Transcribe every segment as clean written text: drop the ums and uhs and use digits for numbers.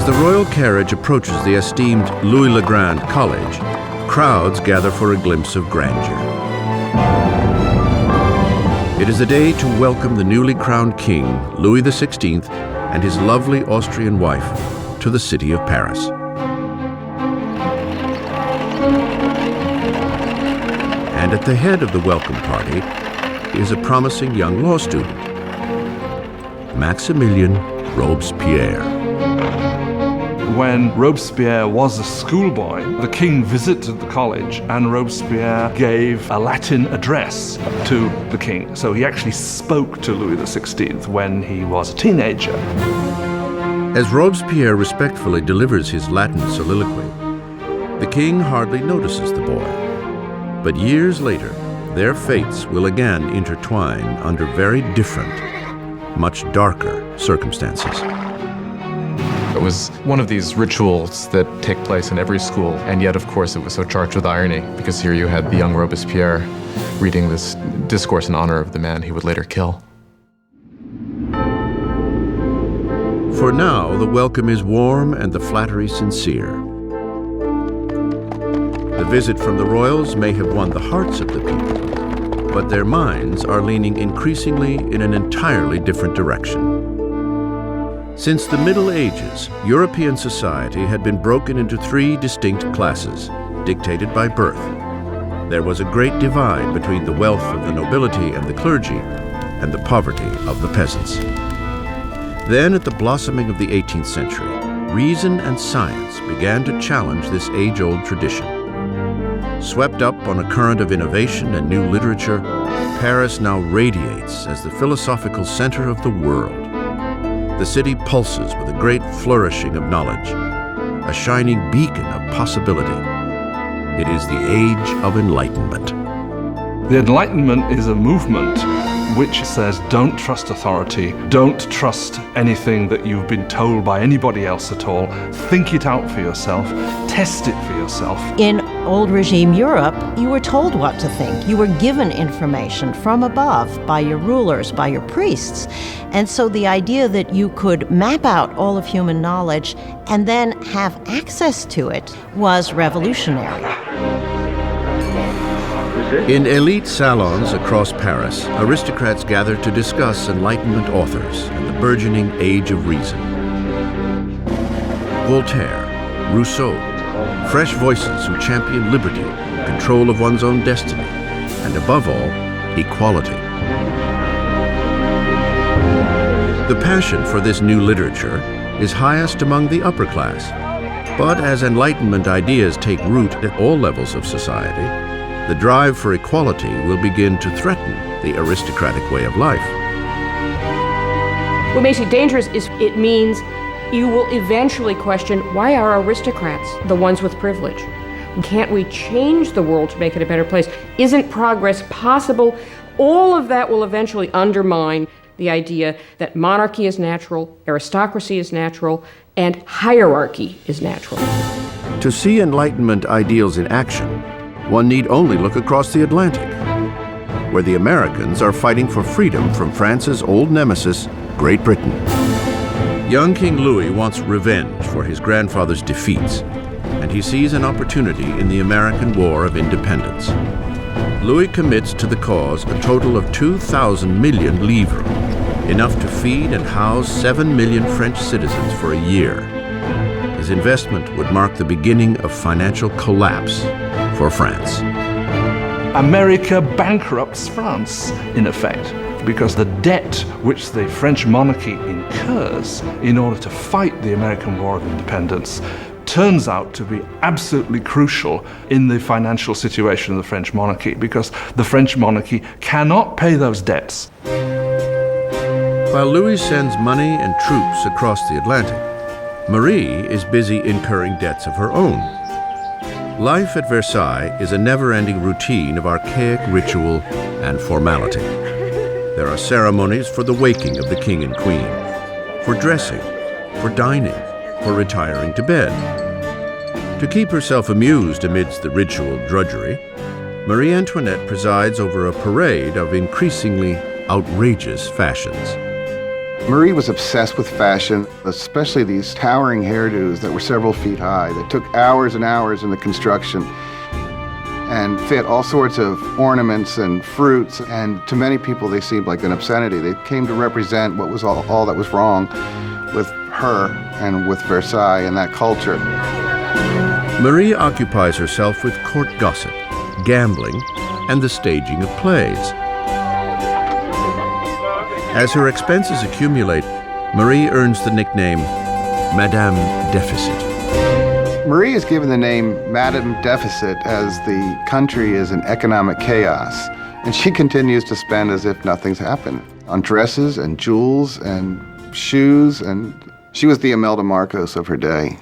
As the royal carriage approaches the esteemed Louis-le-Grand College, crowds gather for a glimpse of grandeur. It is a day to welcome the newly crowned king, Louis XVI, and his lovely Austrian wife to the city of Paris. And at the head of the welcome party is a promising young law student, Maximilien Robespierre. When Robespierre was a schoolboy, the king visited the college and Robespierre gave a Latin address to the king. So he actually spoke to Louis XVI when he was a teenager. As Robespierre respectfully delivers his Latin soliloquy, the king hardly notices the boy. But years later, their fates will again intertwine under very different, much darker circumstances. It was one of these rituals that take place in every school, and yet, of course, it was so charged with irony, because here you had the young Robespierre reading this discourse in honor of the man he would later kill. For now, the welcome is warm and the flattery sincere. The visit from the royals may have won the hearts of the people, but their minds are leaning increasingly in an entirely different direction. Since the Middle Ages, European society had been broken into three distinct classes, dictated by birth. There was a great divide between the wealth of the nobility and the clergy and the poverty of the peasants. Then, at the blossoming of the 18th century, reason and science began to challenge this age-old tradition. Swept up on a current of innovation and new literature, Paris now radiates as the philosophical center of the world. The city pulses with a great flourishing of knowledge, a shining beacon of possibility. It is the age of enlightenment. The Enlightenment is a movement which says don't trust authority, don't trust anything that you've been told by anybody else at all. Think it out for yourself, test it for yourself. In old regime Europe, you were told what to think. You were given information from above by your rulers, by your priests. And so the idea that you could map out all of human knowledge and then have access to it was revolutionary. In elite salons across Paris, aristocrats gather to discuss Enlightenment authors and the burgeoning age of reason. Voltaire, Rousseau, fresh voices who champion liberty, control of one's own destiny, and above all, equality. The passion for this new literature is highest among the upper class. But as Enlightenment ideas take root at all levels of society, the drive for equality will begin to threaten the aristocratic way of life. What makes it dangerous is it means you will eventually question, why are aristocrats the ones with privilege? Can't we change the world to make it a better place? Isn't progress possible? All of that will eventually undermine the idea that monarchy is natural, aristocracy is natural, and hierarchy is natural. To see Enlightenment ideals in action, one need only look across the Atlantic, where the Americans are fighting for freedom from France's old nemesis, Great Britain. Young King Louis wants revenge for his grandfather's defeats, and he sees an opportunity in the American War of Independence. Louis commits to the cause a total of 2,000 million livres, enough to feed and house 7 million French citizens for a year. His investment would mark the beginning of financial collapse for France. America bankrupts France, in effect, because the debt which the French monarchy incurs in order to fight the American War of Independence turns out to be absolutely crucial in the financial situation of the French monarchy, because the French monarchy cannot pay those debts. While Louis sends money and troops across the Atlantic, Marie is busy incurring debts of her own. Life at Versailles is a never-ending routine of archaic ritual and formality. There are ceremonies for the waking of the king and queen, for dressing, for dining, for retiring to bed. To keep herself amused amidst the ritual drudgery, Marie Antoinette presides over a parade of increasingly outrageous fashions. Marie was obsessed with fashion, especially these towering hairdos that were several feet high that took hours and hours in the construction and fit all sorts of ornaments and fruits, and to many people they seemed like an obscenity. They came to represent what was all that was wrong with her and with Versailles and that culture. Marie occupies herself with court gossip, gambling, and the staging of plays. As her expenses accumulate, Marie earns the nickname Madame Deficit. Marie is given the name Madame Deficit as the country is in economic chaos, and she continues to spend as if nothing's happened on dresses and jewels and shoes, and she was the Imelda Marcos of her day.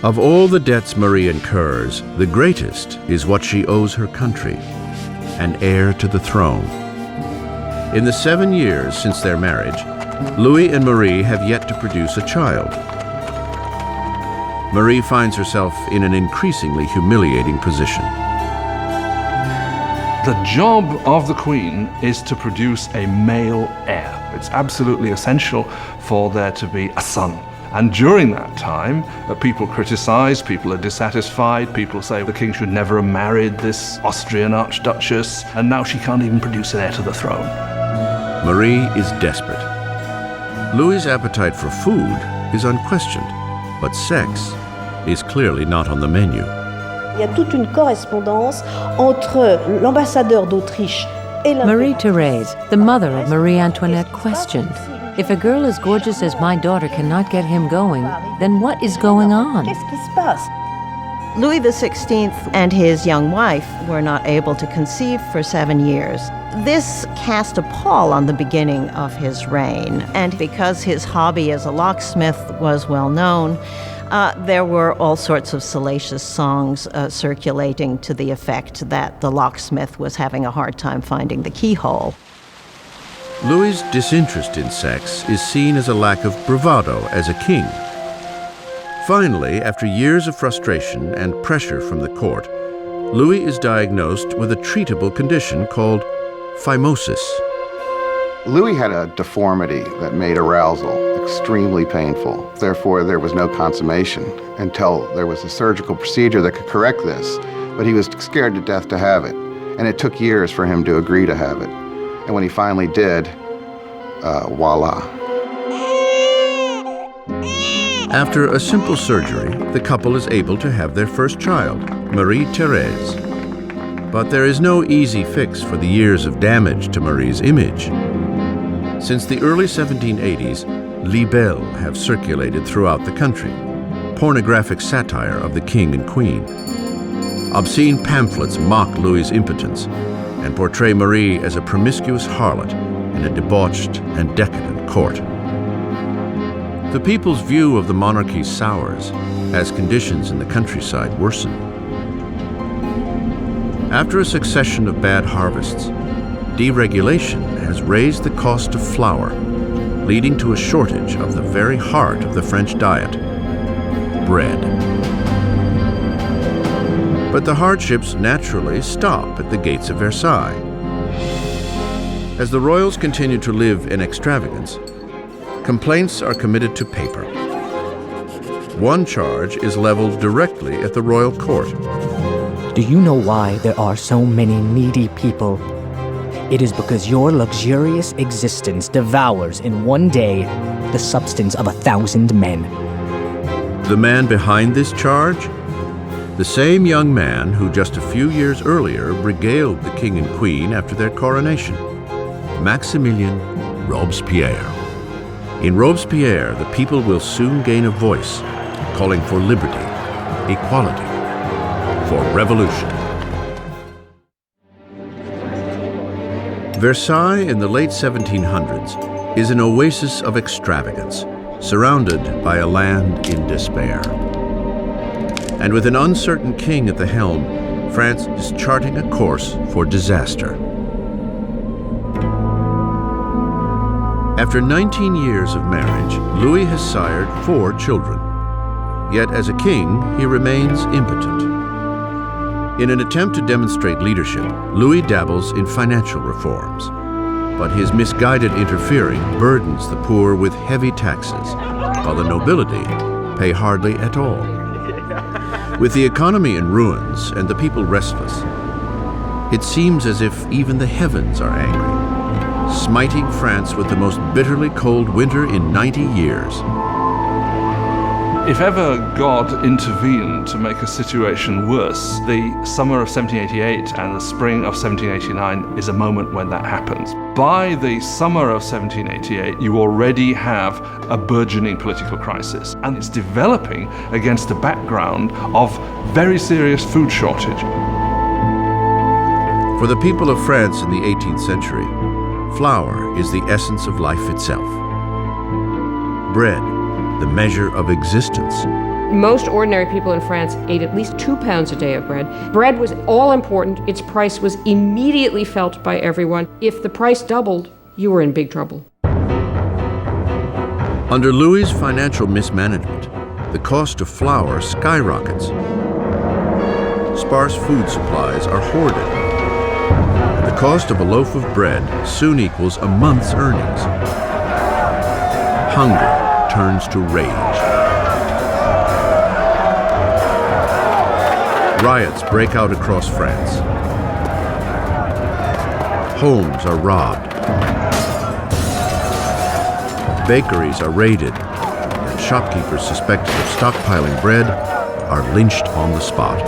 Of all the debts Marie incurs, the greatest is what she owes her country, an heir to the throne. In the 7 years since their marriage, Louis and Marie have yet to produce a child. Marie finds herself in an increasingly humiliating position. The job of the Queen is to produce a male heir. It's absolutely essential for there to be a son. And during that time, people criticize, people are dissatisfied, people say the king should never have married this Austrian archduchess, and now she can't even produce an heir to the throne. Marie is desperate. Louis's appetite for food is unquestioned, but sex is clearly not on the menu. Il y a toute une correspondance entre l'ambassadeur d'Autriche et Marie-Thérèse, the mother of Marie Antoinette, questioned, if a girl as gorgeous as my daughter cannot get him going, then what is going on? Qu'est-ce qui se passe? Louis XVI and his young wife were not able to conceive for 7 years. This cast a pall on the beginning of his reign, and because his hobby as a locksmith was well known, there were all sorts of salacious songs circulating to the effect that the locksmith was having a hard time finding the keyhole. Louis's disinterest in sex is seen as a lack of bravado as a king. Finally, after years of frustration and pressure from the court, Louis is diagnosed with a treatable condition called phimosis. Louis had a deformity that made arousal extremely painful. Therefore, there was no consummation until there was a surgical procedure that could correct this, but he was scared to death to have it, and it took years for him to agree to have it. And when he finally did, voila. After a simple surgery, the couple is able to have their first child, Marie-Thérèse. But there is no easy fix for the years of damage to Marie's image. Since the early 1780s, libelles have circulated throughout the country, pornographic satire of the king and queen. Obscene pamphlets mock Louis's impotence and portray Marie as a promiscuous harlot in a debauched and decadent court. The people's view of the monarchy sours as conditions in the countryside worsen. After a succession of bad harvests, deregulation has raised the cost of flour, leading to a shortage of the very heart of the French diet, bread. But the hardships naturally stop at the gates of Versailles. As the royals continue to live in extravagance, complaints are committed to paper. One charge is leveled directly at the royal court. Do you know why there are so many needy people? It is because your luxurious existence devours in one day the substance of 1,000 men. The man behind this charge? The same young man who just a few years earlier regaled the king and queen after their coronation, Maximilien Robespierre. In Robespierre, the people will soon gain a voice, calling for liberty, equality, for revolution. Versailles in the late 1700s is an oasis of extravagance, surrounded by a land in despair. And with an uncertain king at the helm, France is charting a course for disaster. After 19 years of marriage, Louis has sired 4 children. Yet as a king, he remains impotent. In an attempt to demonstrate leadership, Louis dabbles in financial reforms. But his misguided interfering burdens the poor with heavy taxes, while the nobility pay hardly at all. With the economy in ruins and the people restless, it seems as if even the heavens are angry, smiting France with the most bitterly cold winter in 90 years. If ever God intervened to make a situation worse, the summer of 1788 and the spring of 1789 is a moment when that happens. By the summer of 1788, you already have a burgeoning political crisis, and it's developing against a background of very serious food shortage. For the people of France in the 18th century, flour is the essence of life itself. Bread, the measure of existence. Most ordinary people in France ate at least 2 pounds a day of bread. Bread was all important. Its price was immediately felt by everyone. If the price doubled, you were in big trouble. Under Louis's financial mismanagement, the cost of flour skyrockets. Sparse food supplies are hoarded. And the cost of a loaf of bread soon equals a month's earnings. Hunger turns to rage. Riots break out across France. Homes are robbed. Bakeries are raided, and shopkeepers suspected of stockpiling bread are lynched on the spot.